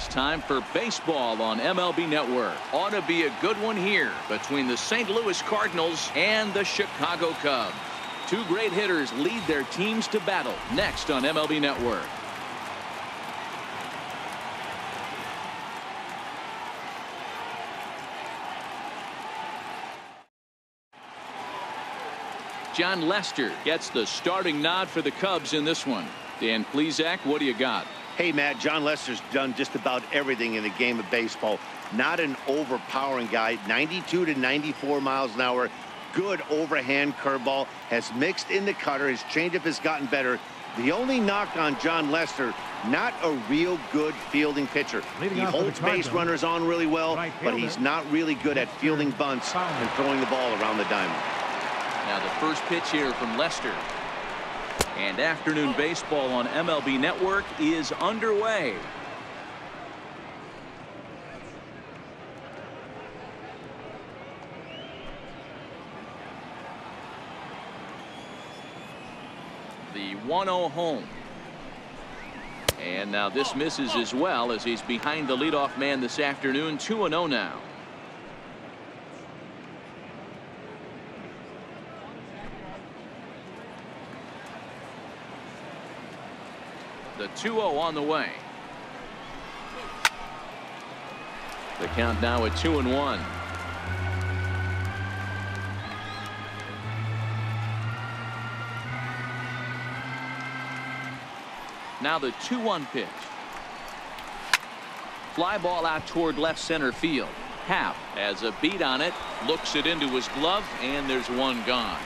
It's time for baseball on MLB Network. Ought to be a good one here between the St. Louis Cardinals and the Chicago Cubs. Two great hitters lead their teams to battle next on MLB Network. John Lester gets the starting nod for the Cubs in this one. Dan Plesac, what do you got? Hey, Matt, John Lester's done just about everything in the game of baseball. Not an overpowering guy. 92 to 94 miles an hour. Good overhand curveball. Has mixed in the cutter. His changeup has gotten better. The only knock on John Lester, not a real good fielding pitcher. He holds base runners on really well, but he's not really good at fielding bunts and throwing the ball around the diamond. Now the first pitch here from Lester. And afternoon baseball on MLB Network is underway. The 1-0 home. And now this misses as well as he's behind the leadoff man this afternoon. 2-0 now. The 2-0 on the way. The count now at 2-1. Now the 2-1 pitch. Fly ball out toward left center field. Happ has a beat on it, looks it into his glove, and there's one gone.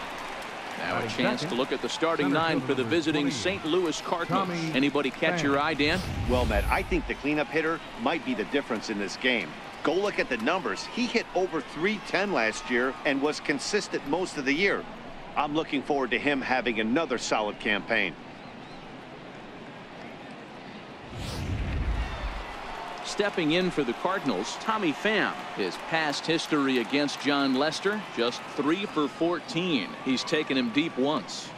Now a chance to look at the starting nine for the visiting St. Louis Cardinals. Anybody catch your eye, Dan? Well, Matt, I think the cleanup hitter might be the difference in this game. Go look at the numbers. He hit over .310 last year and was consistent most of the year. I'm looking forward to him having another solid campaign. Stepping in for the Cardinals, Tommy Pham. His past history against John Lester, just 3 for 14. He's taken him deep once.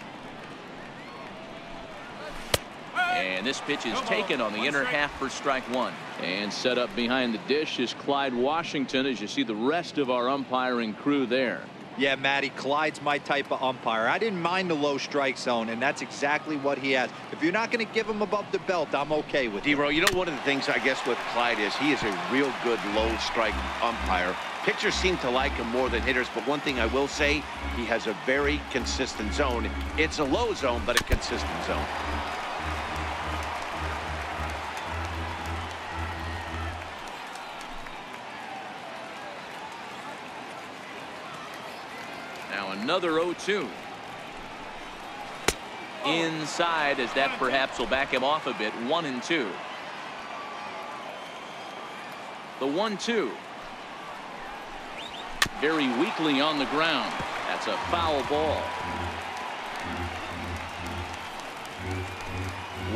And this pitch is taken on the inner half for strike one. And set up behind the dish is Clyde Washington, as you see the rest of our umpiring crew there. Yeah, Matty, Clyde's my type of umpire. I didn't mind the low strike zone, and that's exactly what he has. If you're not going to give him above the belt, I'm okay with it. D-Row, you know, one of the things I guess with Clyde is he is a real good low strike umpire. Pitchers seem to like him more than hitters, but one thing I will say, he has a very consistent zone. It's a low zone, but a consistent zone. Another 0-2. Inside, as that perhaps will back him off a bit. 1-2. The 1-2. Very weakly on the ground. That's a foul ball.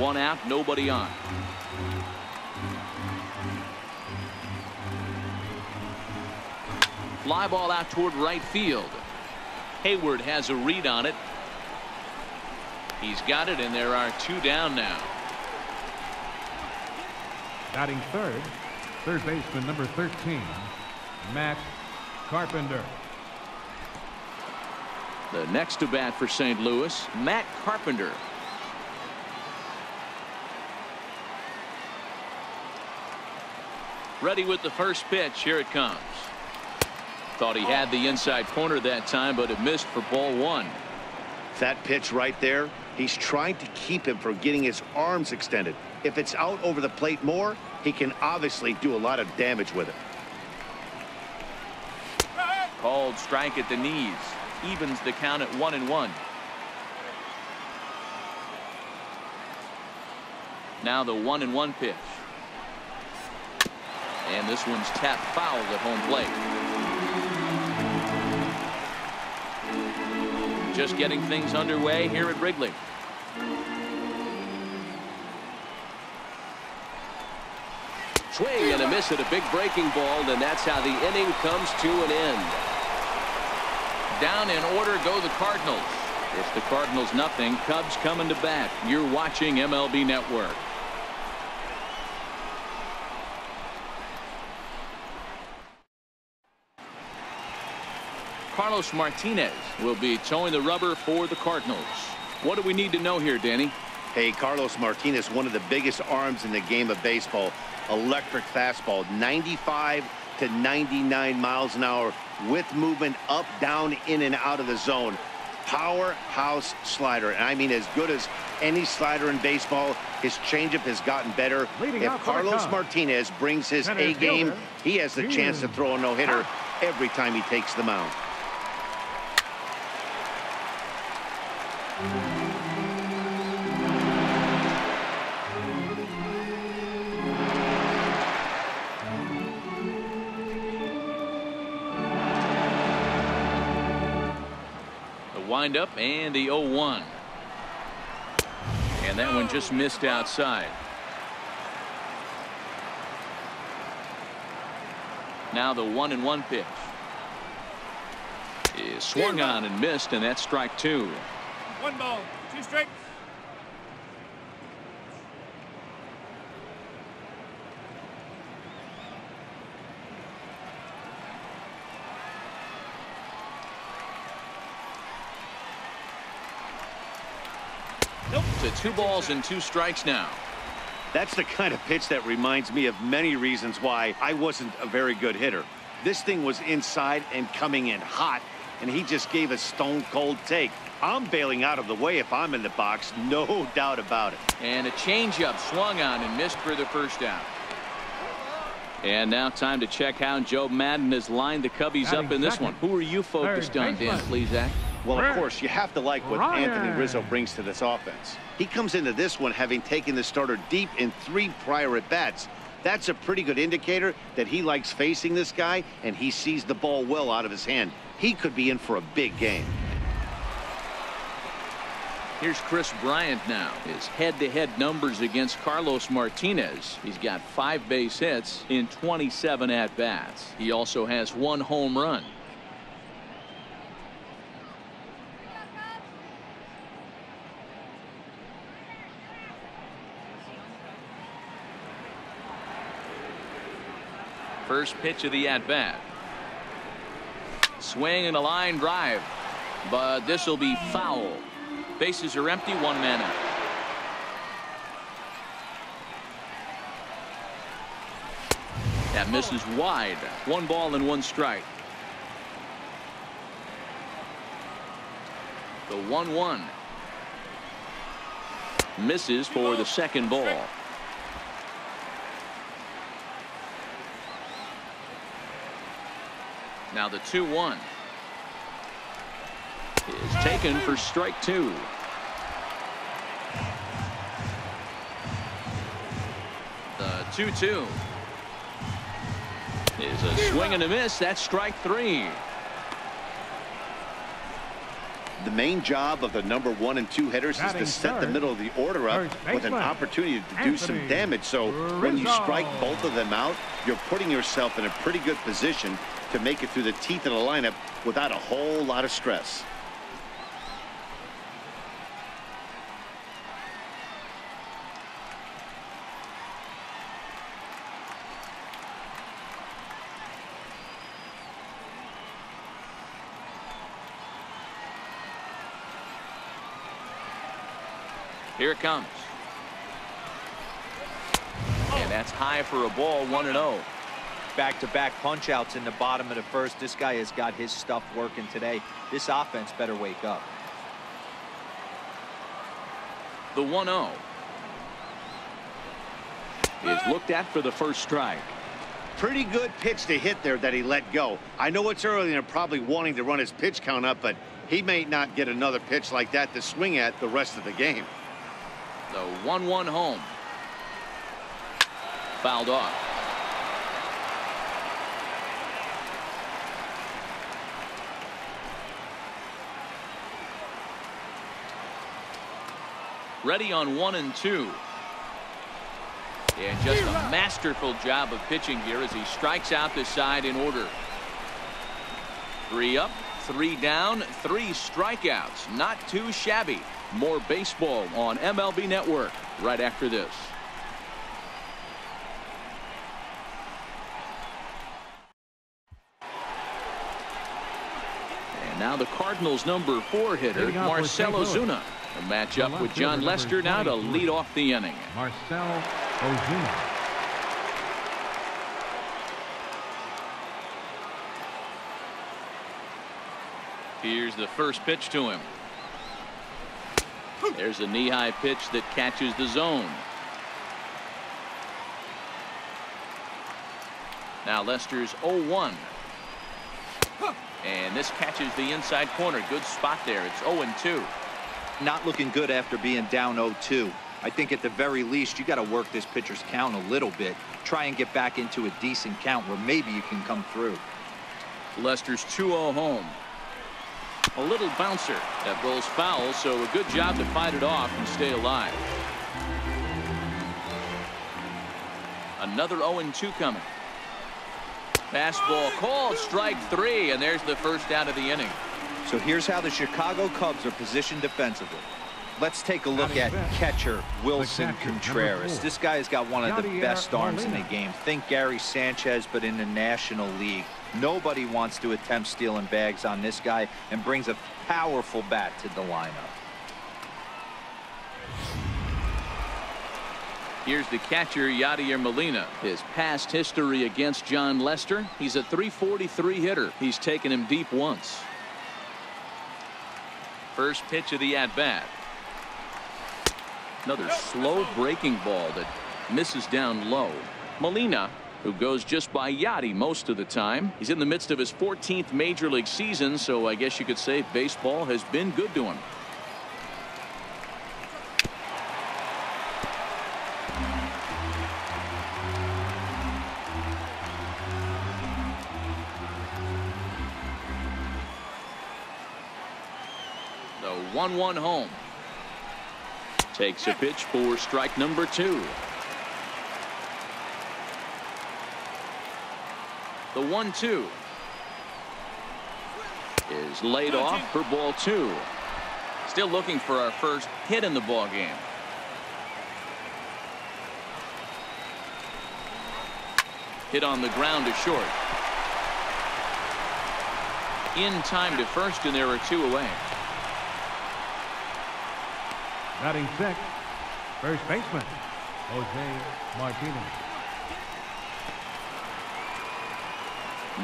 One out, nobody on. Fly ball out toward right field. Hayward has a read on it. He's got it, and there are 2 down now. Batting third baseman number 13, Matt Carpenter. The next to bat for St. Louis, Matt Carpenter. Ready with the first pitch. Here it comes. Thought he had the inside corner that time, but it missed for ball 1. That pitch right there, he's trying to keep him from getting his arms extended. If it's out over the plate more, he can obviously do a lot of damage with it. Called strike at the knees. Evens the count at 1-1. Now the 1-1 pitch. And this one's tapped foul at home plate. Just getting things underway here at Wrigley. Swing and a miss at a big breaking ball, and that's how the inning comes to an end. Down in order go the Cardinals. It's the Cardinals 0, Cubs coming to bat. You're watching MLB Network. Carlos Martinez will be towing the rubber for the Cardinals. What do we need to know here, Danny? Hey, Carlos Martinez, one of the biggest arms in the game of baseball. Electric fastball, 95 to 99 miles an hour with movement up, down, in, and out of the zone. Powerhouse slider, and I mean as good as any slider in baseball. His changeup has gotten better. If Carlos Martinez brings his A game, he has the chance to throw a no-hitter every time he takes the mound. Wind up and the 0-1. And that one just missed outside. Now the 1-1 pitch is swung on and missed, and that's strike 2. 1 ball, 2 strikes. To 2 balls and 2 strikes now. That's the kind of pitch that reminds me of many reasons why I wasn't a very good hitter. This thing was inside and coming in hot, and he just gave a stone-cold take. I'm bailing out of the way if I'm in the box, no doubt about it. And a changeup swung on and missed for the first out. And now time to check how Joe Madden has lined the Cubbies up in this one. Who are you focused on, Dan Plesac? Well, of course, you have to like what Anthony Rizzo brings to this offense. He comes into this one having taken the starter deep in 3 prior at-bats. That's a pretty good indicator that he likes facing this guy, and he sees the ball well out of his hand. He could be in for a big game. Here's Chris Bryant now. His head-to-head numbers against Carlos Martinez. He's got 5 base hits in 27 at-bats. He also has 1 home run. First pitch of the at-bat. Swing and a line drive, but this will be foul. Bases are empty, 1 man out. That misses wide. 1 ball and 1 strike. The 1-1 misses for the second ball. Now the 2-1 is taken for strike 2. The 2-2 is a swing and a miss. That's strike 3. The main job of the number 1 and 2 hitters is to set the middle of the order up with an opportunity to do some damage. So when you strike both of them out, you're putting yourself in a pretty good position to make it through the teeth of the lineup without a whole lot of stress. Here it comes. And that's high for a ball, 1-0. Back-to-back punch-outs in the bottom of the first. This guy has got his stuff working today. This offense better wake up. The 1-0 is looked at for the first strike. Pretty good pitch to hit there that he let go. I know it's early and they're probably wanting to run his pitch count up, but he may not get another pitch like that to swing at the rest of the game. The 1-1 home. Fouled off. Ready on 1 and 2. And just a masterful job of pitching here as he strikes out the side in order. 3 up, 3 down, 3 strikeouts. Not too shabby. More baseball on MLB Network right after this. Now the Cardinals' number 4 hitter, Marcell Ozuna. A matchup with John Lester now to lead off the inning. Marcell Ozuna. Here's the first pitch to him. There's a knee-high pitch that catches the zone. Now Lester's 0-1. And this catches the inside corner. Good spot there. It's 0-2. Not looking good after being down 0-2. I think at the very least you got to work this pitcher's count a little bit. Try and get back into a decent count where maybe you can come through. Lester's 2-0 home. A little bouncer that rolls foul, so a good job to fight it off and stay alive. Another 0-2 coming. Fastball called, strike 3, and there's the first out of the inning. So here's how the Chicago Cubs are positioned defensively. Let's take a look at catcher Wilson Contreras. This guy has got one of the best arms in the game. Think Gary Sanchez, but in the National League. Nobody wants to attempt stealing bags on this guy, and brings a powerful bat to the lineup. Here's the catcher, Yadier Molina. His past history against John Lester, he's a .343 hitter. He's taken him deep once. First pitch of the at-bat. Another slow breaking ball that misses down low. Molina, who goes just by Yadi most of the time. He's in the midst of his 14th major league season, so I guess you could say baseball has been good to him. The 1-1 home. Takes a pitch for strike number 2. The 1-2 is laid off for ball 2. Still looking for our first hit in the ball game. Hit on the ground to short. In time to first, and there are 2 away. Batting sixth, first baseman, Jose Martinez.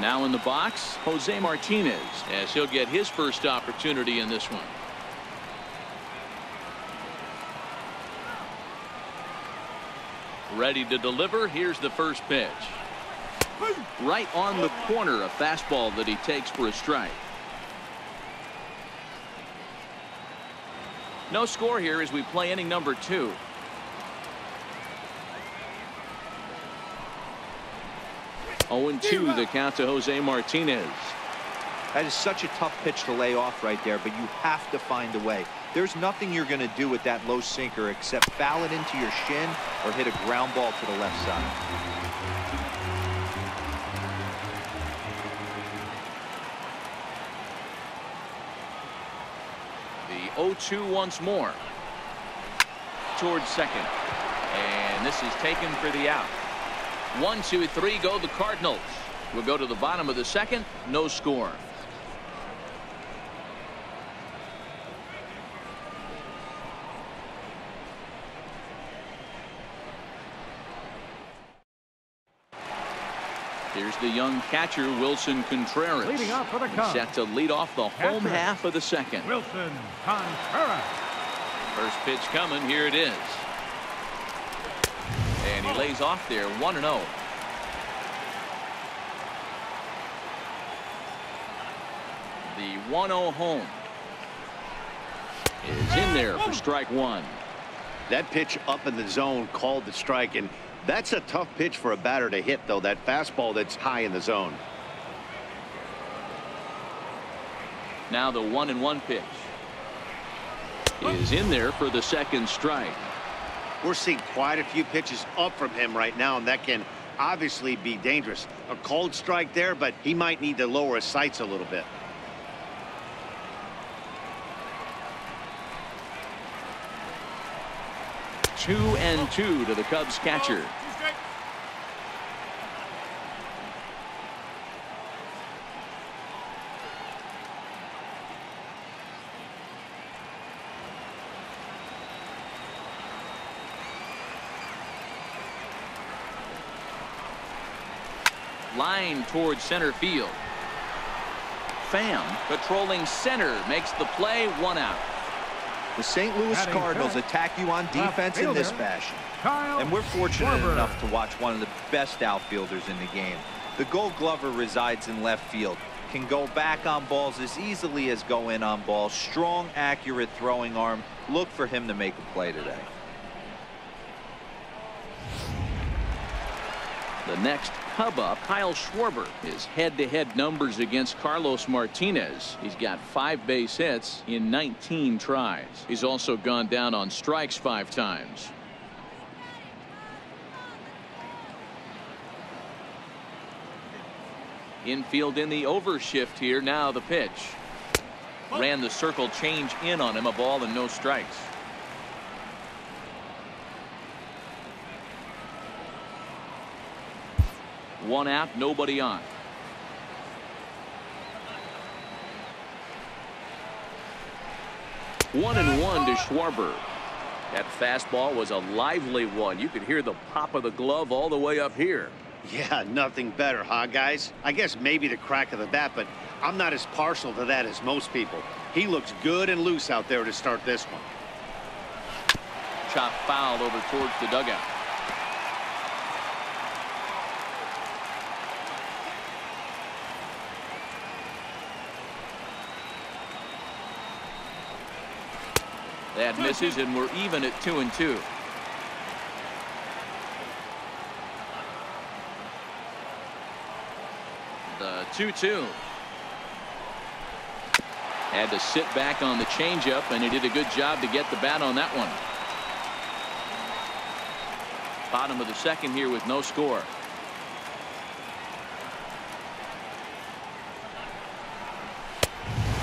Now in the box, Jose Martinez, as he'll get his first opportunity in this one. Ready to deliver. Here's the first pitch. Right on the corner, a fastball that he takes for a strike. No score here as we play inning number 2. Oh, and 2 the count to Jose Martinez. That is such a tough pitch to lay off right there, but you have to find a way. There's nothing you're going to do with that low sinker except foul it into your shin or hit a ground ball to the left side. The 0-2 once more. Towards second. And this is taken for the out. 1, 2, 3 go the Cardinals. We'll go to the bottom of the second. No score. Here's the young catcher, Wilson Contreras. Leading off for the Cubs. Set to lead off the home half of the second. Wilson Contreras. First pitch coming. Here it is. And he lays off there, 1-0. The 1-0 home is in there for strike 1. That pitch up in the zone called the strike, and that's a tough pitch for a batter to hit, though, that fastball that's high in the zone. Now the 1-1 pitch is in there for the second strike. We're seeing quite a few pitches up from him right now, and that can obviously be dangerous. A cold strike there, but he might need to lower his sights a little bit. Two and 2 to the Cubs catcher. Line towards center field. Pham patrolling center makes the play. 1 out. The St. Louis Cardinals attack you on defense in this fashion. And we're fortunate enough to watch one of the best outfielders in the game. The Gold Glover resides in left field. Can go back on balls as easily as go in on balls. Strong, accurate throwing arm. Look for him to make a play today. The next Cub up, Kyle Schwarber. His head-to-head numbers against Carlos Martinez. He's got 5 base hits in 19 tries. He's also gone down on strikes 5 times. Infield in the overshift here. Now the pitch. Ran the circle change in on him. A ball and no strikes. One out, nobody on. One and one to Schwarber. That fastball was a lively one. You could hear the pop of the glove all the way up here. Yeah, nothing better, huh, guys? I guess maybe the crack of the bat, but I'm not as partial to that as most people. He looks good and loose out there to start this one. Chop foul over towards the dugout. That misses, and we're even at 2-2. The 2-2. Had to sit back on the changeup, and he did a good job to get the bat on that one. Bottom of the second here with no score.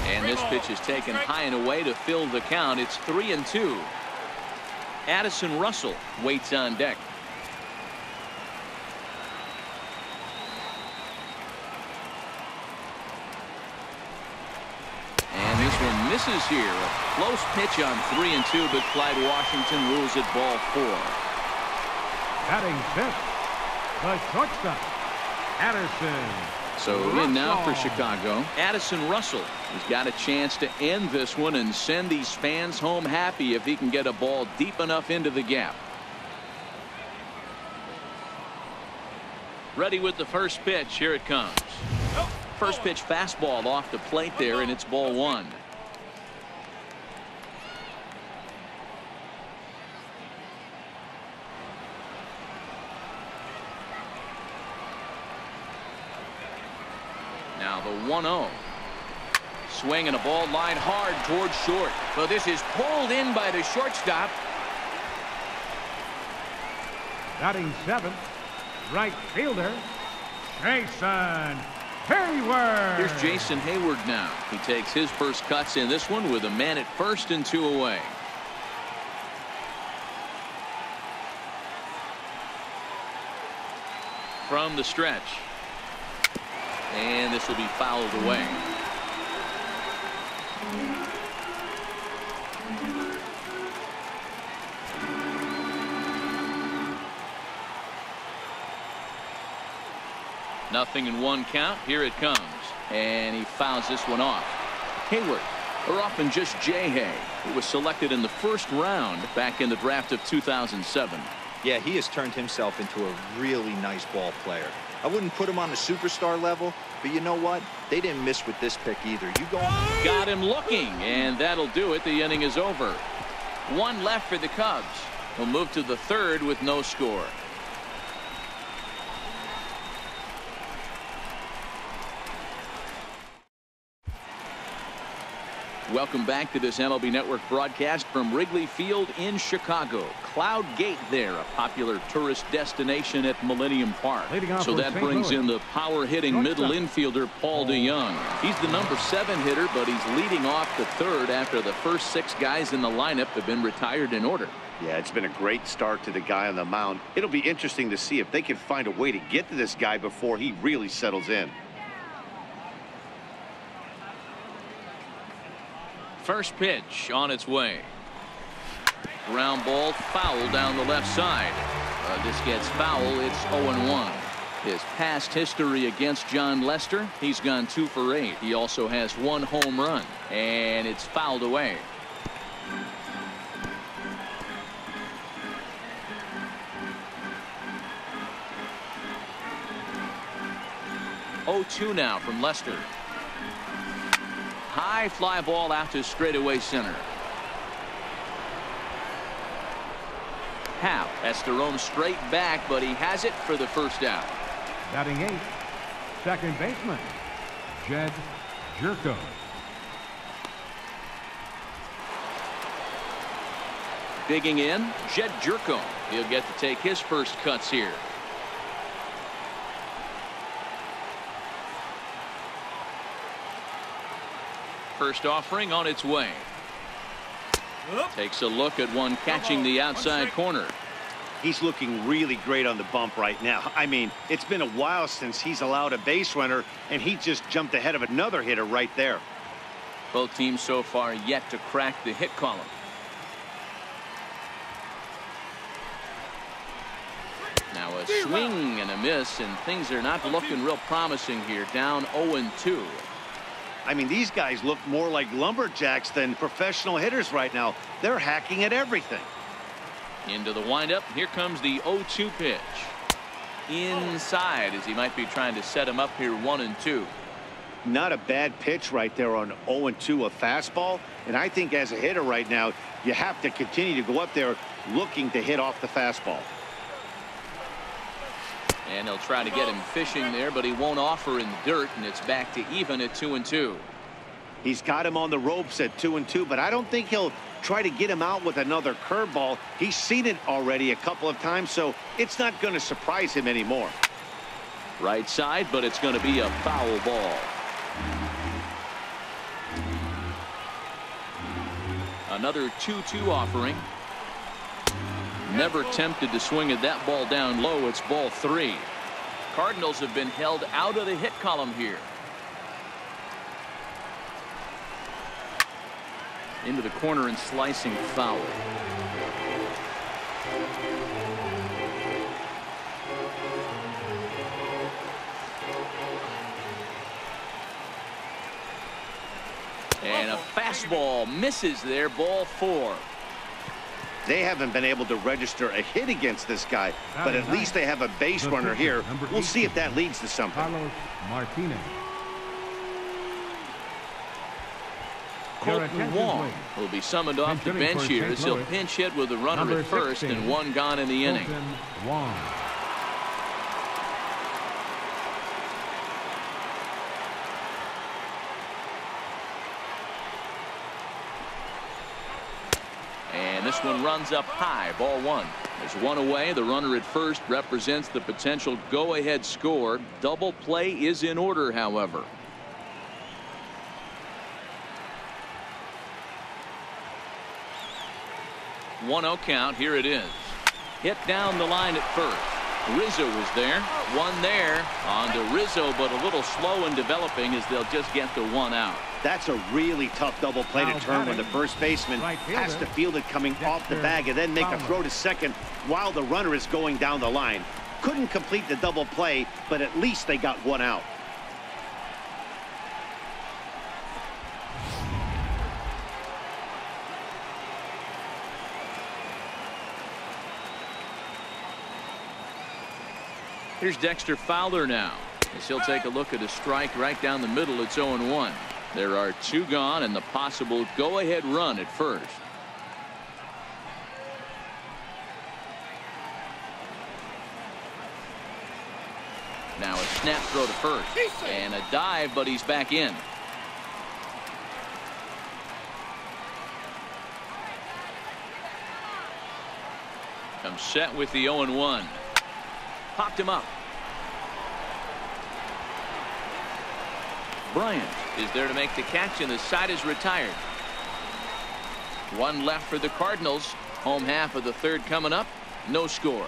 And this pitch is taken high and away to fill the count. It's 3-2. Addison Russell waits on deck. And this one misses here. A close pitch on 3-2, but Clyde Washington rules it ball 4. Batting 5th, the shortstop, Addison. So in now for Chicago, Addison Russell. He's got a chance to end this one and send these fans home happy if he can get a ball deep enough into the gap. Ready with the first pitch. Here it comes. First pitch fastball off the plate there, and it's ball 1. Now the 1-0. Swing and a ball line hard towards short. But this is pulled in by the shortstop. Batting 7th, right fielder, Jason Hayward. Here's Jason Hayward now. He takes his first cuts in this one with a man at first and 2 away. From the stretch. And this will be fouled away. Nothing in 1 count. Here it comes. And he fouls this one off. Hayward, or often just J-Hay, who was selected in the 1st round back in the draft of 2007. Yeah, he has turned himself into a really nice ball player. I wouldn't put him on the superstar level, but you know what? They didn't miss with this pick either. You go on. Got him looking, and that'll do it. The inning is over. 1 left for the Cubs. We'll move to the 3rd with no score. Welcome back to this MLB Network broadcast from Wrigley Field in Chicago. Cloud Gate there, a popular tourist destination at Millennium Park. So that brings in the power-hitting middle infielder Paul DeYoung. He's the number 7 hitter, but he's leading off the 3rd after the first 6 guys in the lineup have been retired in order. Yeah, it's been a great start to the guy on the mound. It'll be interesting to see if they can find a way to get to this guy before he really settles in. First pitch on its way. Ground ball foul down the left side. This gets foul. It's 0-1. His past history against John Lester, he's gone 2 for 8. He also has 1 home run, and it's fouled away. Oh-2 now from Lester. High fly ball out to straightaway center. Happ has to roam straight back, but he has it for the first out. Batting 8th, second baseman, Jed Jerko. Digging in, Jed Jerko. He'll get to take his first cuts here. First offering on its way. Takes a look at one catching the outside corner. He's looking really great on the bump right now. I mean, it's been a while since he's allowed a base runner, and he just jumped ahead of another hitter right there. Both teams so far yet to crack the hit column. Now a swing and a miss, and things are not looking real promising here. Down 0-2. I mean, these guys look more like lumberjacks than professional hitters right now. They're hacking at everything. Into the windup. Here comes the 0-2 pitch. Inside, as he might be trying to set him up here 1-2. Not a bad pitch right there on 0-2, a fastball. And I think as a hitter right now, you have to continue to go up there looking to hit off the fastball. And he'll try to get him fishing there, but he won't offer in the dirt, and it's back to even at 2-2. He's got him on the ropes at 2-2, but I don't think he'll try to get him out with another curveball. He's seen it already a couple of times, so it's not going to surprise him anymore. Right side, but it's going to be a foul ball. Another 2-2 offering. Never tempted to swing at that ball down low. It's ball 3. Cardinals have been held out of the hit column here. Into the corner and slicing foul. And a fastball misses there. Ball 4. They haven't been able to register a hit against this guy, but at least they have a base runner here. We'll see if that leads to something. Carlos Martinez. Colton Wong will be summoned off the bench here as he'll pinch hit with a runner at first and 1 gone in the inning. Wong. And this one runs up high. Ball 1. There's 1 away. The runner at first represents the potential go-ahead score. Double play is in order, however. One 0 count. Here it is. Hit down the line at first. Rizzo was there. One there. On to Rizzo, but a little slow in developing as they'll just get the 1 out. That's a really tough double play to turn when the first baseman has to field it coming off the bag and then make a throw to second while the runner is going down the line. Couldn't complete the double play, but at least they got 1 out. Here's Dexter Fowler now, as he'll take a look at a strike right down the middle. It's 0-1. There are 2 gone and the possible go-ahead run at first. Now a snap throw to first and a dive, but he's back in. Comes set with the 0-1. Popped him up. Bryant is there to make the catch, and the side is retired. 1 left for the Cardinals. Home half of the 3rd coming up. No score.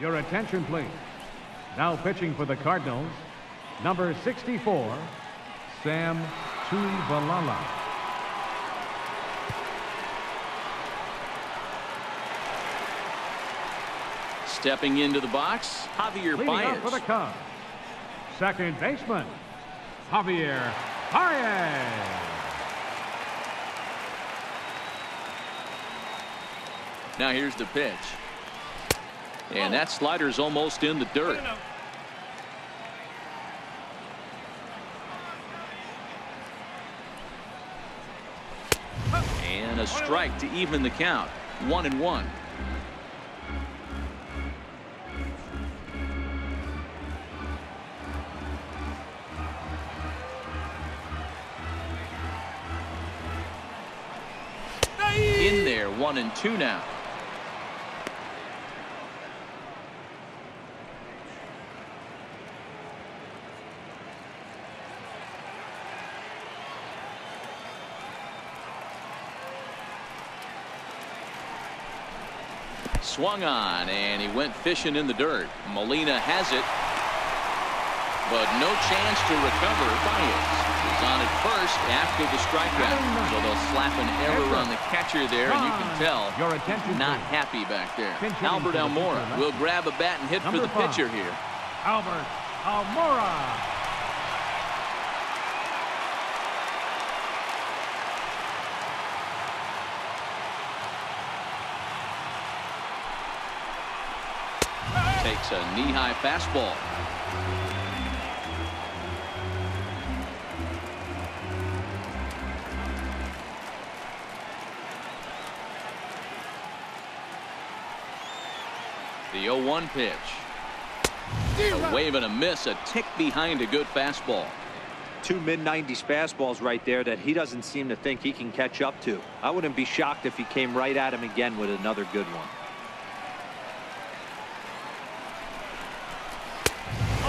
Your attention, please. Now pitching for the Cardinals, number 64, Sam Tuivalala. Stepping into the box, Javier Leading up for the Baez. Cubs, second baseman, Javier Baez. Now here's the pitch. And that slider's almost in the dirt. And a strike to even the count. 1-1. In there, 1-2 now. Swung on, and he went fishing in the dirt. Molina has it, but no chance to recover. Baez is on at first after the strikeout, so they'll slap an error on the catcher there, and you can tell not happy back there. Albert Almora will grab a bat and hit for the pitcher here. Albert Almora. Takes a knee-high fastball. The 0-1 pitch. A wave and a miss, a tick behind a good fastball. Two mid-90s fastballs right there that he doesn't seem to think he can catch up to. I wouldn't be shocked if he came right at him again with another good one.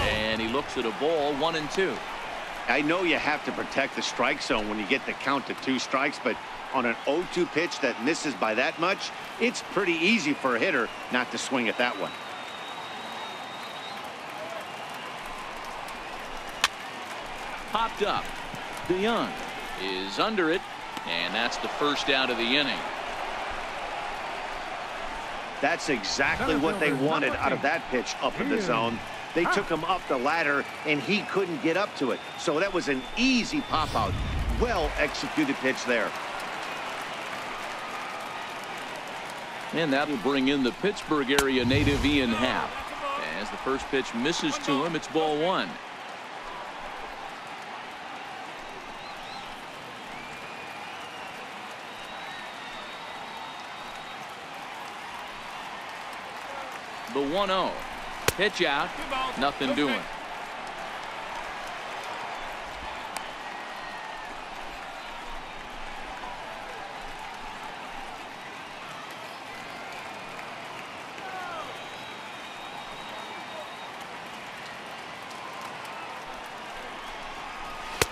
And he looks at a ball, 1-2. I know you have to protect the strike zone when you get the count to 2 strikes, but on an 0-2 pitch that misses by that much, it's pretty easy for a hitter not to swing at that one. Popped up. DeYoung is under it, and that's the first out of the inning. That's exactly what they wanted out of that pitch up in the zone. They took him up the ladder, and he couldn't get up to it. So that was an easy pop-out. Well-executed pitch there. And that'll bring in the Pittsburgh area native Ian Happ. As the first pitch misses to him, it's ball 1. The 1-0. Pitch out. Nothing doing.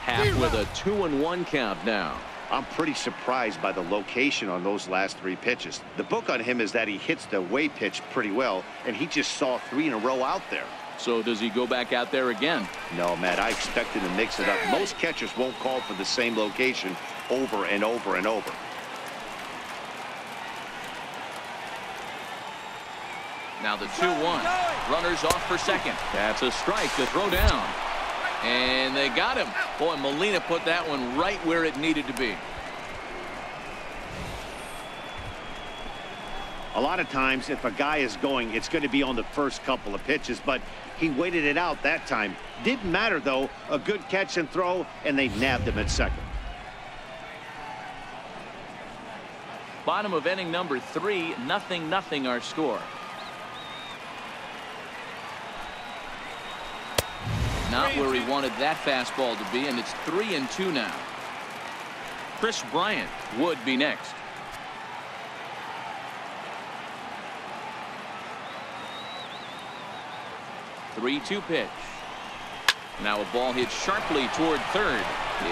Happ with a 2-1 count now. I'm pretty surprised by the location on those last 3 pitches. The book on him is that he hits the away pitch pretty well, and he just saw 3 in a row out there. So does he go back out there again? No, Matt, I expect him to mix it up. Most catchers won't call for the same location over and over and over. Now the 2-1. Runners off for second. That's a strike to throw down. And they got him. Boy, Molina put that one right where it needed to be. A lot of times, if a guy is going, it's going to be on the first couple of pitches, but he waited it out that time. Didn't matter, though. A good catch and throw, and they nabbed him at second. Bottom of inning number 3, 0-0 our score. Not where he wanted that fastball to be, and it's 3-2 now. Chris Bryant would be next. The 3-2 pitch. Now a ball hit sharply toward third.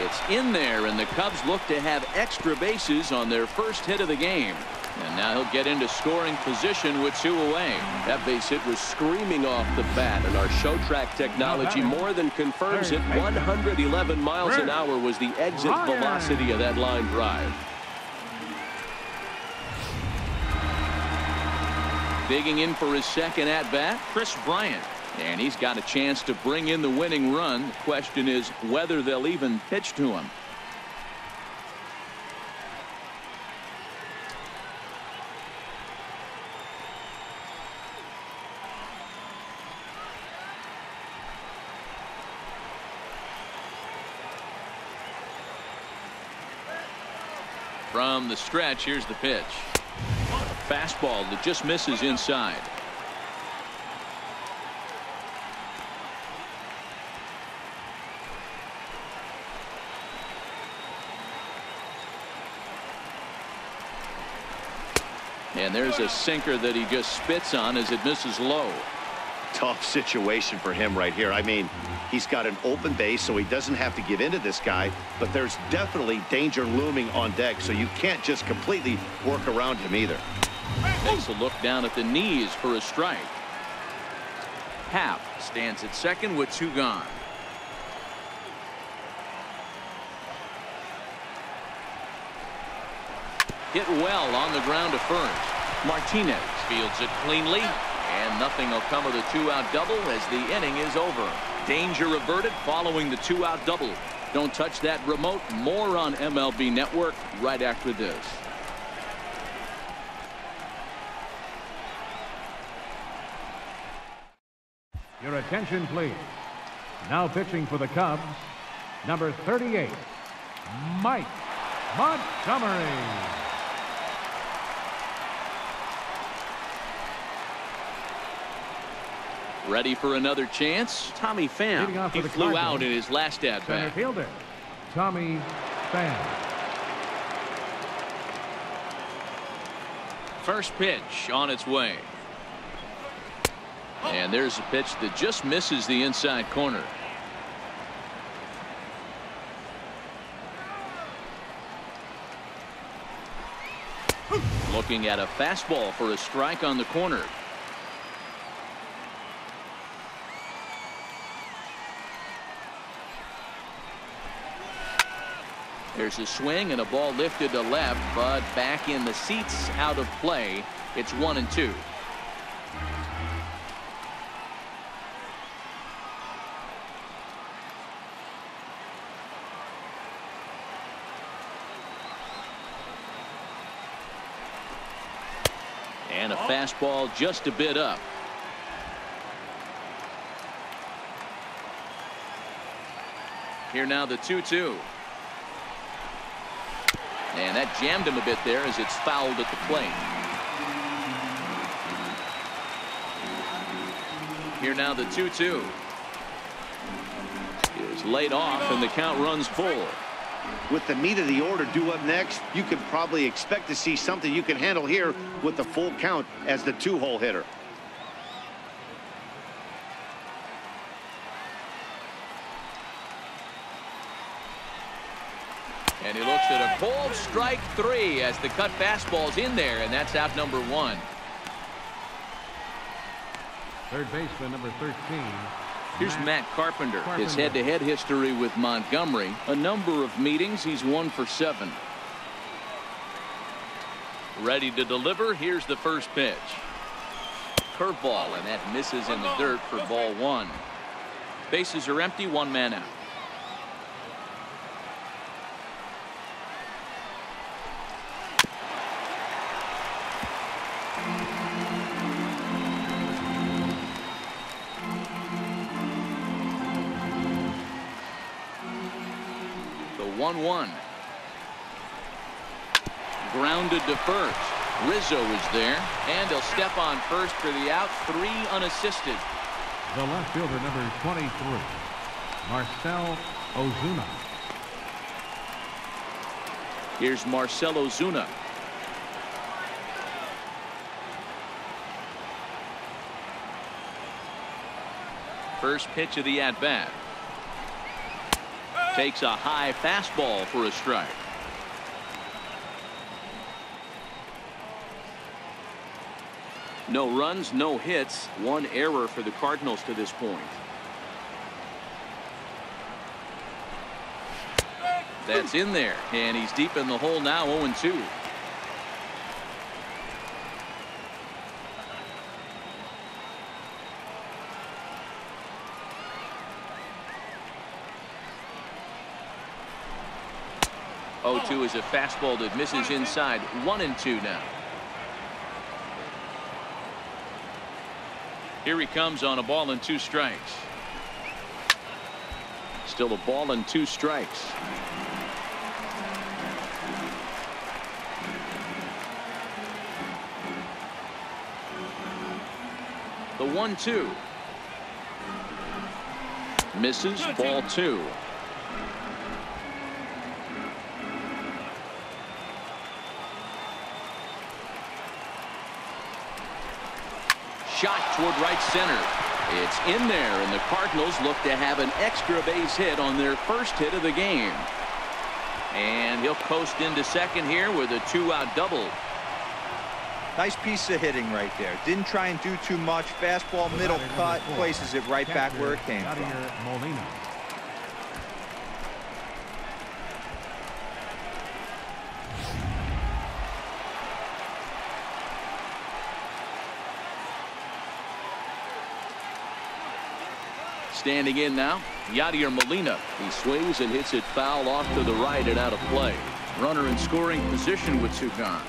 It's in there, and the Cubs look to have extra bases on their first hit of the game. And now he'll get into scoring position with 2 away. That base hit was screaming off the bat, and our show track technology more than confirms it. 111 miles an hour was the exit velocity of that line drive. Digging in for his second at-bat, Chris Bryant. And he's got a chance to bring in the winning run. The question is whether they'll even pitch to him. From the stretch, here's the pitch. A fastball that just misses inside. And there's a sinker that he just spits on as it misses low. Tough situation for him right here. I mean, he's got an open base, so he doesn't have to give in to this guy, but there's definitely danger looming on deck, so you can't just completely work around him either. Takes a look down at the knees for a strike. Happ stands at second with 2 gone. Hit well on the ground to first. Martinez fields it cleanly, and nothing will come of the 2-out double as the inning is over. Danger averted following the 2-out double. Don't touch that remote. More on MLB Network right after this. Your attention, please. Now pitching for the Cubs, number 38, Mike Montgomery. Ready for another chance? Tommy Pham. He flew out in his last at-bat. Center fielder, Tommy Pham. First pitch on its way. And there's a pitch that just misses the inside corner. Looking at a fastball for a strike on the corner. There's a swing and a ball lifted to left, but back in the seats, out of play. It's 1-2. And a fastball just a bit up. Here now the 2-2. And that jammed him a bit there as it's fouled at the plate. Here now the 2-2. Is laid off and the count runs full. With the meat of the order due up next, you could probably expect to see something you can handle here with the full count as the 2-hole hitter. And he looks at a cold strike 3 as the cut fastball's in there, and that's out number 1. Third baseman, number 13. Here's Matt Carpenter. His head-to-head history with Montgomery. A number of meetings. He's 1 for 7. Ready to deliver. Here's the first pitch. Curveball, and that misses in the dirt for ball 1. Bases are empty. 1 man out. The 1-1. Grounded to first. Rizzo is there, and he'll step on first for the out. 3 unassisted. The left fielder, number 23, Marcell Ozuna. Here's Marcell Ozuna. First pitch of the at-bat. Takes a high fastball for a strike. No runs, no hits. 1 error for the Cardinals to this point. That's in there, and he's deep in the hole now. 0-2. 0-2 is a fastball that misses inside. 1-2 now. Here he comes on a ball and 2 strikes. Still a ball and 2 strikes. The 1-2. Misses. Ball 2. Shot toward right center. It's in there, and the Cardinals look to have an extra base hit on their first hit of the game. And he'll coast into second here with a 2-out double. Nice piece of hitting right there. Didn't try and do too much. Fastball, middle cut, places it right back where it came from. Molina. Standing in now, Yadier Molina. He swings and hits it foul off to the right and out of play. Runner in scoring position with 2 gone.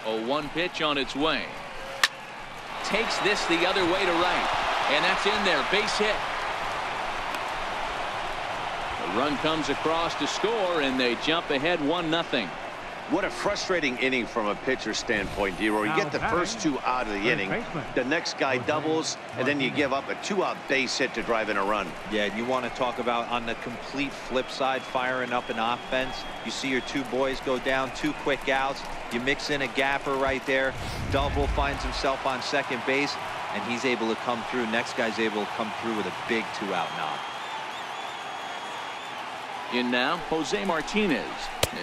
A 1 pitch on its way. Takes this the other way to right. And that's in there. Base hit. The run comes across to score, and they jump ahead 1-0. What a frustrating inning from a pitcher standpoint, D-Roy. You get the first 2 out of the inning. The next guy doubles, and then you give up a 2-out base hit to drive in a run. Yeah, and you want to talk about on the complete flip side, firing up an offense. You see your 2 boys go down, 2 quick outs. You mix in a gapper right there. Double finds himself on second base, and he's able to come through. Next guy's able to come through with a big 2-out knock. In now, Jose Martinez,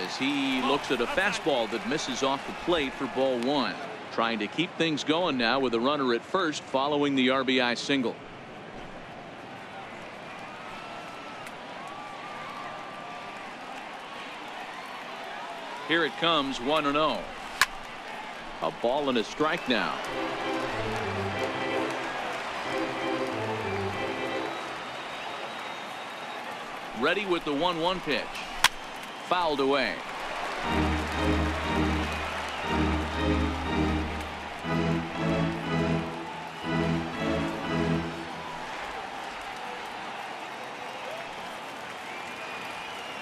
as he looks at a fastball that misses off the plate for ball 1. Trying to keep things going now with a runner at first following the RBI single. Here it comes, 1-0. A ball and a strike now. Ready with the 1-1 pitch. Fouled away.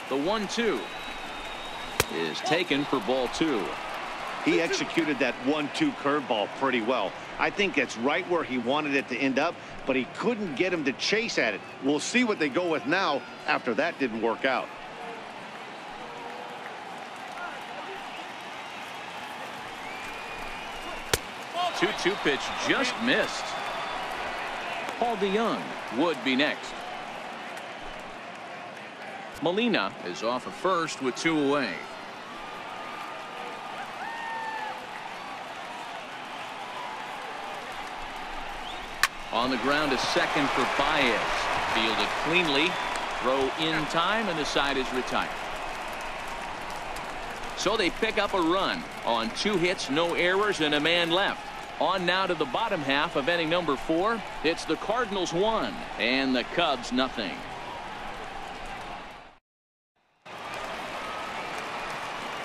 The 1-2 is taken for ball 2. He executed that 1-2 curveball pretty well. I think it's right where he wanted it to end up, but he couldn't get him to chase at it. We'll see what they go with now after that didn't work out. The 2-2 pitch just missed. Paul DeYoung would be next. Molina is off of first with 2 away. On the ground is second for Baez. Fielded cleanly. Throw in time, and the side is retired. So they pick up a run on 2 hits, no errors, and a man left. On now to the bottom half of inning number 4. It's the Cardinals 1 and the Cubs nothing.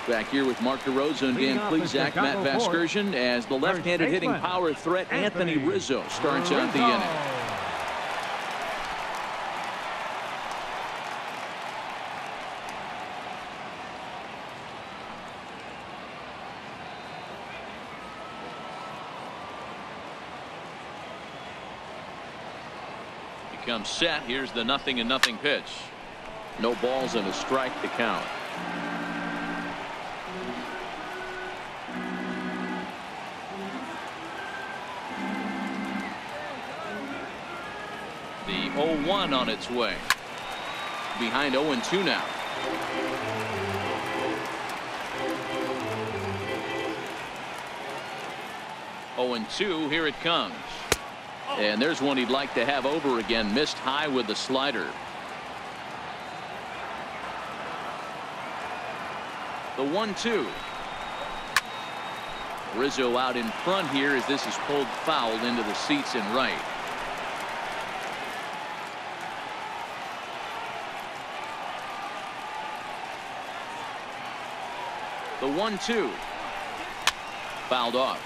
Back here with Mark DeRosa and Dan Plesac, Matt Vasgersian, as the left-handed hitting power threat Anthony Rizzo starts out the inning. He comes set. Here's the 0-0 pitch. No balls and a strike to count. The 0-1 on its way. Behind 0-2 now. Oh, and 2. Here it comes. And there's one he'd like to have over again. Missed high with the slider. The 1-2. Rizzo out in front here as this is pulled foul into the seats in right. The 1-2. Fouled off.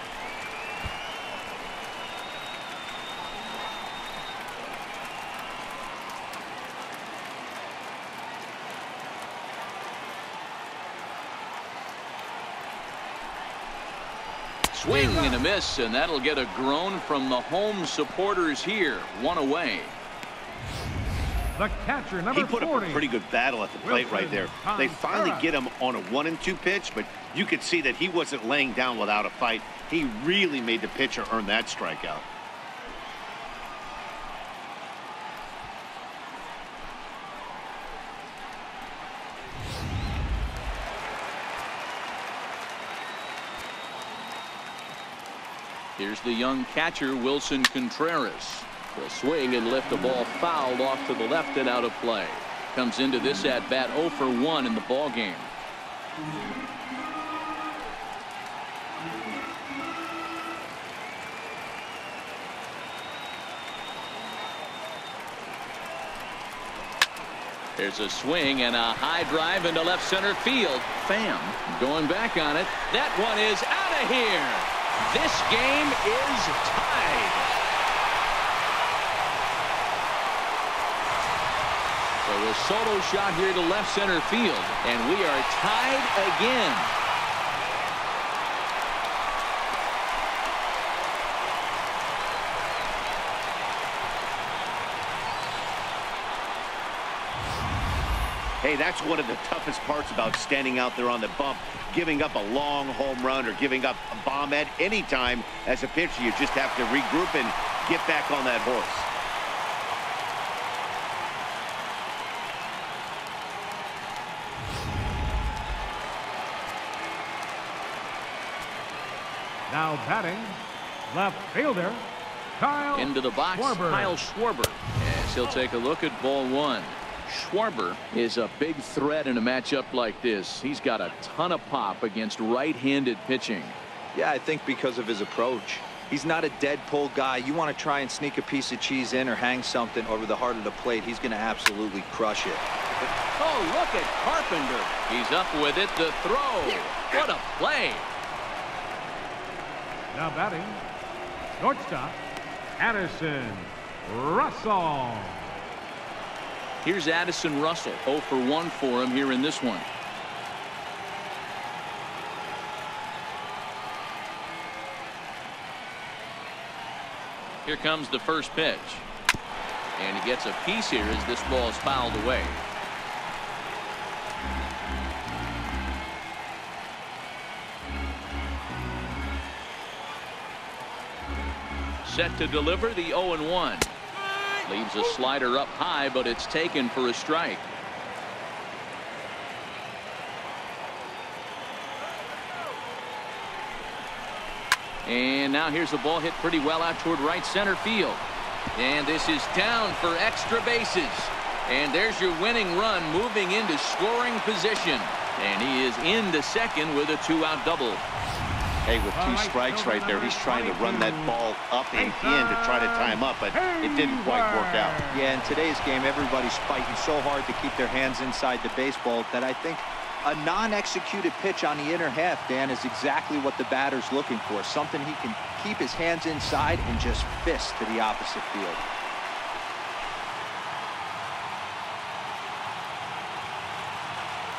Swing and a miss, and that'll get a groan from the home supporters here. One away. The catcher, number 40. He put up a pretty good battle at the plate right there. They finally get him on a 1-2 pitch, but you could see that he wasn't laying down without a fight. He really made the pitcher earn that strikeout. Here's the young catcher, Wilson Contreras. Will swing and lift the ball fouled off to the left and out of play. Comes into this at bat 0 for 1 in the ball game. There's a swing and a high drive into left center field. Pham going back on it. That one is out of here. This game is tied. So a solo shot here to left center field, and we are tied again. Hey, that's one of the toughest parts about standing out there on the bump. Giving up a long home run or giving up a bomb at any time as a pitcher. You just have to regroup and get back on that horse. Now batting, left fielder, Kyle Into the box, Schwarber. Kyle Schwarber. As he'll take a look at ball one. Schwarber is a big threat in a matchup like this. He's got a ton of pop against right-handed pitching. Yeah, I think because of his approach. He's not a dead pull guy. You want to try and sneak a piece of cheese in or hang something over the heart of the plate. He's going to absolutely crush it. Oh, look at Carpenter. He's up with it. The throw. What a play. Now batting, shortstop, Addison Russell. Here's Addison Russell. 0 for 1 for him here in this one. Here comes the first pitch. And he gets a piece here as this ball is fouled away. Set to deliver the 0-1. Leaves a slider up high, but it's taken for a strike. And now here's the ball hit pretty well out toward right center field. And this is down for extra bases. And there's your winning run moving into scoring position. And he is into second with a 2-out double. Hey, with 2 strikes right there, he's trying to run that ball up and in to try to tie him up, but it didn't quite work out. Yeah, in today's game, everybody's fighting so hard to keep their hands inside the baseball that I think a non-executed pitch on the inner half, Dan, is exactly what the batter's looking for. Something he can keep his hands inside and just fist to the opposite field.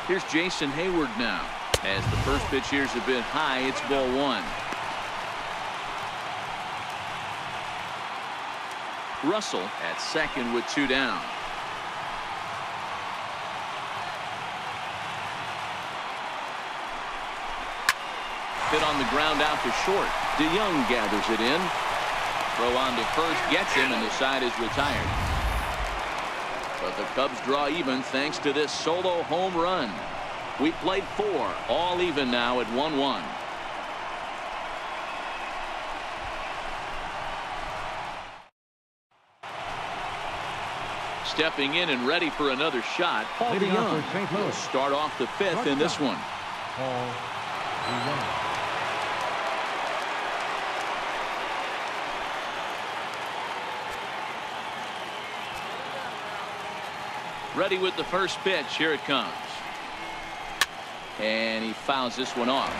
Here's Jason Hayward now. As the first pitch here's a bit high, it's ball 1. Russell at second with 2 down. Hit on the ground out to short. DeYoung gathers it in. Throw on to first gets him, and the side is retired. But the Cubs draw even thanks to this solo home run. We played 4, all even now at 1-1. Stepping in and ready for another shot, Paul DeYoung will start off the 5th in this one. Paul DeYoung. Ready with the first pitch. Here it comes. And he fouls this one off.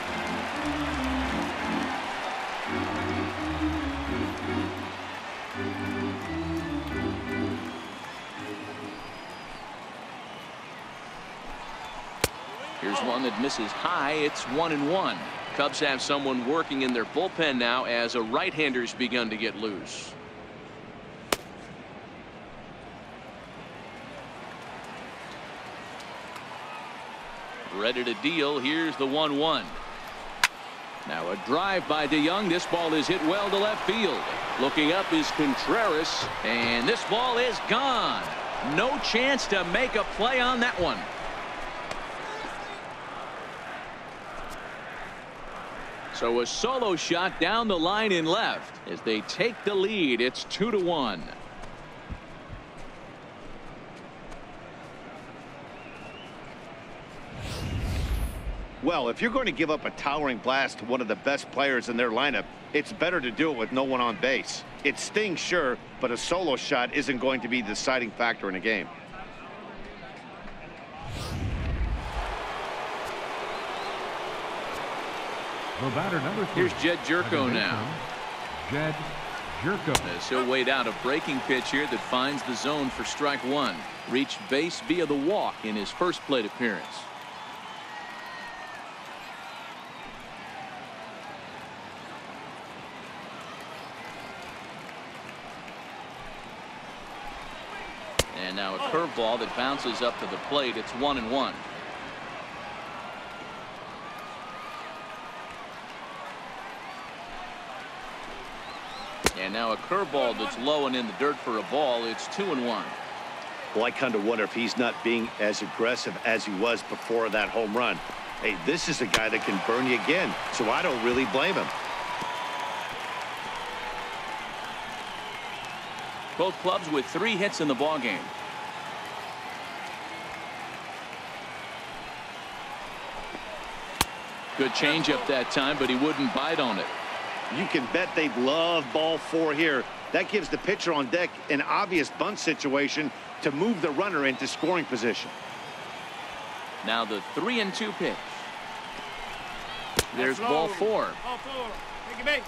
Here's one that misses high. It's 1-1. Cubs have someone working in their bullpen now as a right-hander's begun to get loose. Ready to deal. Here's the 1-1. Now a drive by DeYoung. This ball is hit well to left field. Looking up is Contreras, and this ball is gone. No chance to make a play on that one. So a solo shot down the line in left as they take the lead. It's 2-1. Well, if you're going to give up a towering blast to one of the best players in their lineup, it's better to do it with no one on base. It stings, sure, but a solo shot isn't going to be the deciding factor in a game. The batter number 3. Here's Jed Jerko now. Jed Jerko. As he'll wait out a breaking pitch here that finds the zone for strike one. Reached base via the walk in his first plate appearance. And now a curveball that bounces up to the plate. It's 1-1. And now a curveball that's low and in the dirt for a ball. It's 2-1. Well, I kind of wonder if he's not being as aggressive as he was before that home run. Hey, this is a guy that can burn you again, so I don't really blame him. Both clubs with 3 hits in the ballgame. Good changeup that time, but he wouldn't bite on it. You can bet they'd love ball 4 here. That gives the pitcher on deck an obvious bunt situation to move the runner into scoring position. Now the 3-2 pitch. There's ball 4. Ball 4. Take a base.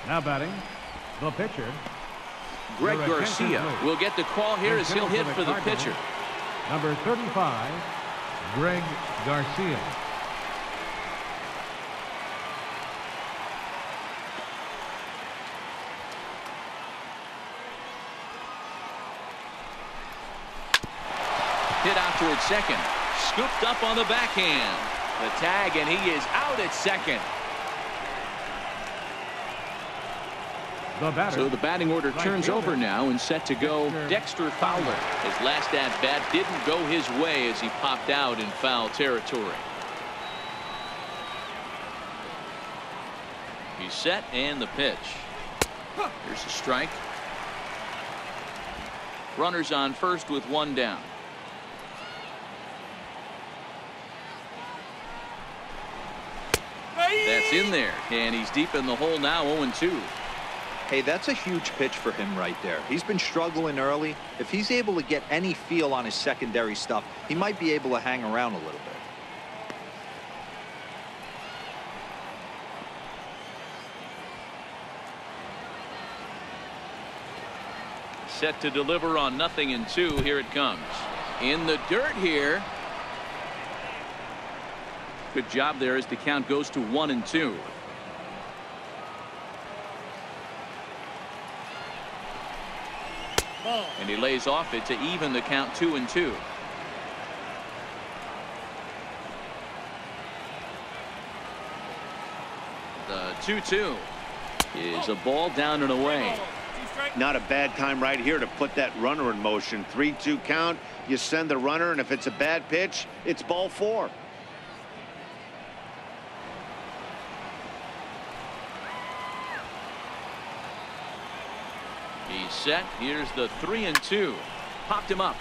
Now batting, the pitcher. Greg Garcia will get the call here as he'll hit for the pitcher. Number 35, Greg Garcia. Hit out toward second. Scooped up on the backhand. The tag, and he is out at second. So the batting order turns over now and set to go Dexter Fowler. His last at bat didn't go his way as he popped out in foul territory. He's set, and the pitch. Here's a strike. Runners on first with 1 down. That's in there, and he's deep in the hole now. 0-2. Hey, that's a huge pitch for him right there. He's been struggling early. If he's able to get any feel on his secondary stuff, he might be able to hang around a little bit. Set to deliver on 0-2. Here it comes. In the dirt here. Good job there as the count goes to 1-2. And he lays off it to even the count 2-2. The 2-2 is a ball down and away. Not a bad time right here to put that runner in motion. 3-2 count. You send the runner, and if it's a bad pitch, it's ball 4. He's set. Here's the 3-2. Popped him up.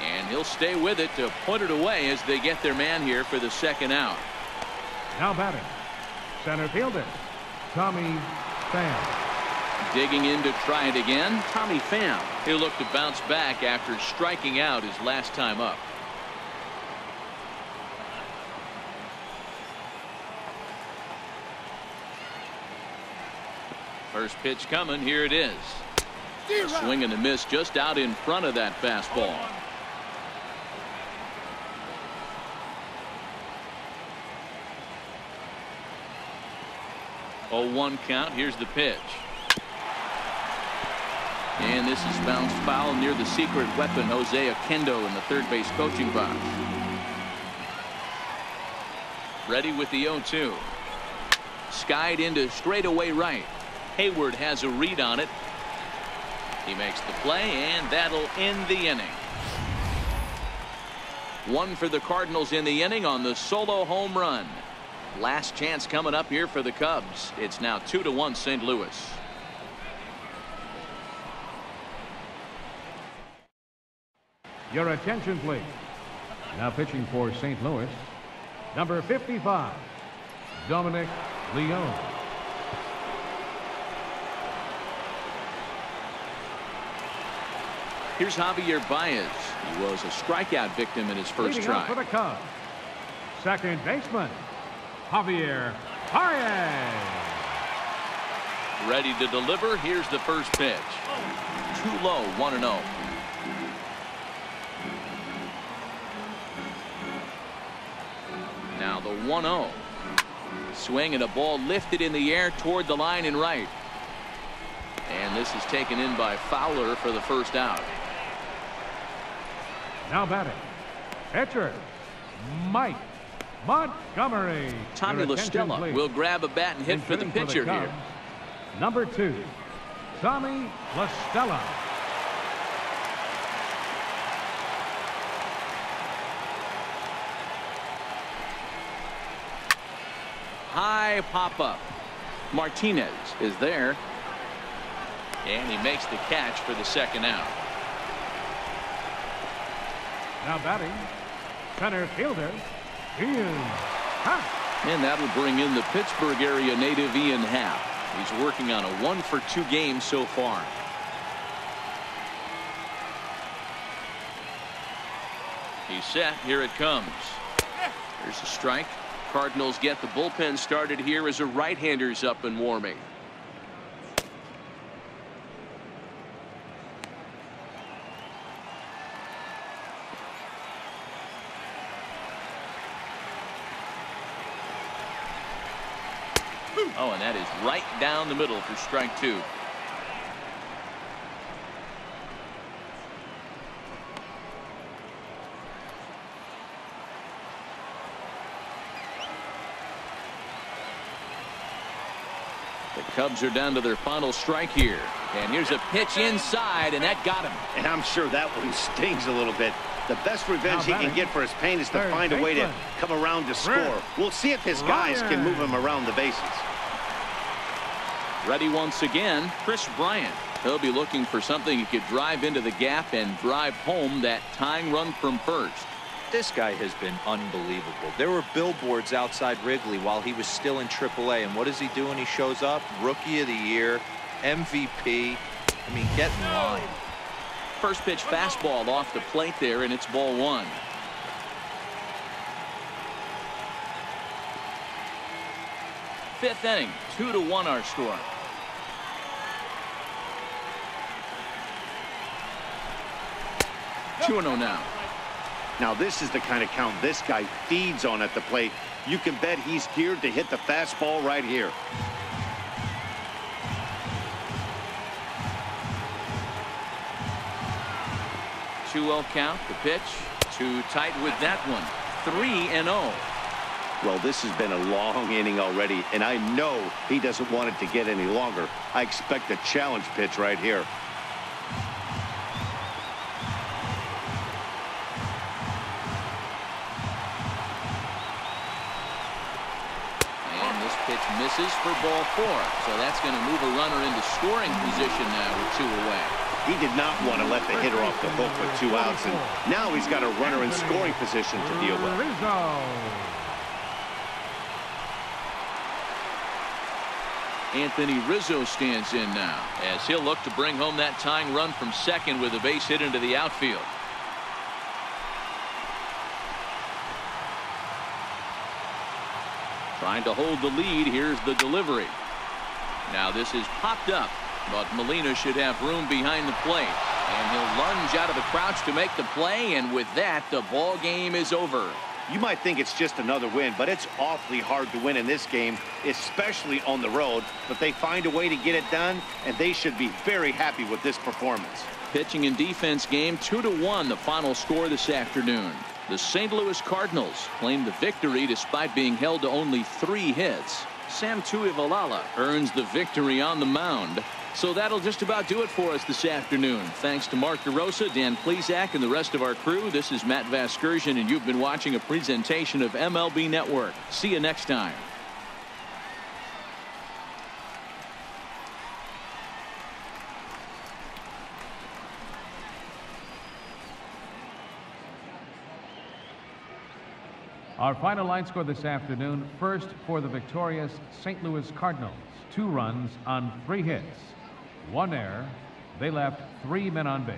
And he'll stay with it to put it away as they get their man here for the second out. Now batting, center fielder Tommy Pham. Digging in to try it again, Tommy Pham. He'll look to bounce back after striking out his last time up. First pitch coming. Here it is. A swing and a miss just out in front of that fastball. 0-1 count. Here's the pitch. And this is bounced foul near the secret weapon, Jose Oquendo, in the third base coaching box. Ready with the 0-2. Skied into straightaway right. Hayward has a read on it. He makes the play, and that'll end the inning. One for the Cardinals in the inning on the solo home run. Last chance coming up here for the Cubs. It's now 2-1 St. Louis. Your attention, please. Now pitching for St. Louis, number 55, Dominic Leone. Here's Javier Baez. He was a strikeout victim in his first Leading try. up for the Cubs, second baseman, Javier Baez. Ready to deliver. Here's the first pitch. Too low, 1-0. Now the 1-0. Swing and a ball lifted in the air toward the line and right. And this is taken in by Fowler for the first out. Now batting, pitcher, Mike Montgomery. Tommy Your attention, LaStella please. will grab a bat and hit for the Hitting pitcher Cubs, here. Number 2, Tommy LaStella. High pop up. Martinez is there. And he makes the catch for the second out. Now batting, center fielder, Ian Happ. And that'll bring in the Pittsburgh area native Ian Happ. He's working on a 1-for-2 game so far. He's set. Here it comes. There's a strike. Cardinals get the bullpen started here as a right-hander's up and warming. Oh, and that is right down the middle for strike 2. The Cubs are down to their final strike here. And here's a pitch inside, and that got him. And I'm sure that one stings a little bit. The best revenge he can get for his pain is to find a way to come around to score. We'll see if his guys can move him around the bases. Ready once again, Chris Bryant. He'll be looking for something he could drive into the gap and drive home that tying run from first. This guy has been unbelievable. There were billboards outside Wrigley while he was still in AAA, and what does he do when he shows up? Rookie of the Year, MVP. I mean, get in line. First pitch fastball off the plate there, and it's ball 1. Fifth inning, 2-1 our score. Two 2-0 now. Now this is the kind of count this guy feeds on at the plate. You can bet he's geared to hit the fastball right here. Two 2-0 count. The pitch too tight with that one. 3-0. Well, this has been a long inning already, and I know he doesn't want it to get any longer. I expect a challenge pitch right here. Pitch misses for ball 4. So that's going to move a runner into scoring position now with 2 away. He did not want to let the hitter off the hook with 2 outs, and now he's got a runner in scoring position to deal with. Anthony Rizzo stands in now as he'll look to bring home that tying run from second with a base hit into the outfield. Trying to hold the lead. Here's the delivery. Now this is popped up, but Molina should have room behind the plate. And he'll lunge out of the crouch to make the play, and with that, the ball game is over. You might think it's just another win, but it's awfully hard to win in this game, especially on the road. But they find a way to get it done, and they should be very happy with this performance. Pitching and defense game, 2-1 the final score this afternoon. The St. Louis Cardinals claim the victory despite being held to only 3 hits. Sam Tuivalala earns the victory on the mound. So that'll just about do it for us this afternoon. Thanks to Mark DeRosa, Dan Plesac, and the rest of our crew. This is Matt Vasgersian, and you've been watching a presentation of MLB Network. See you next time. Our final line score this afternoon. First for the victorious St. Louis Cardinals. 2 runs on 3 hits. 1 error. They left 3 men on base.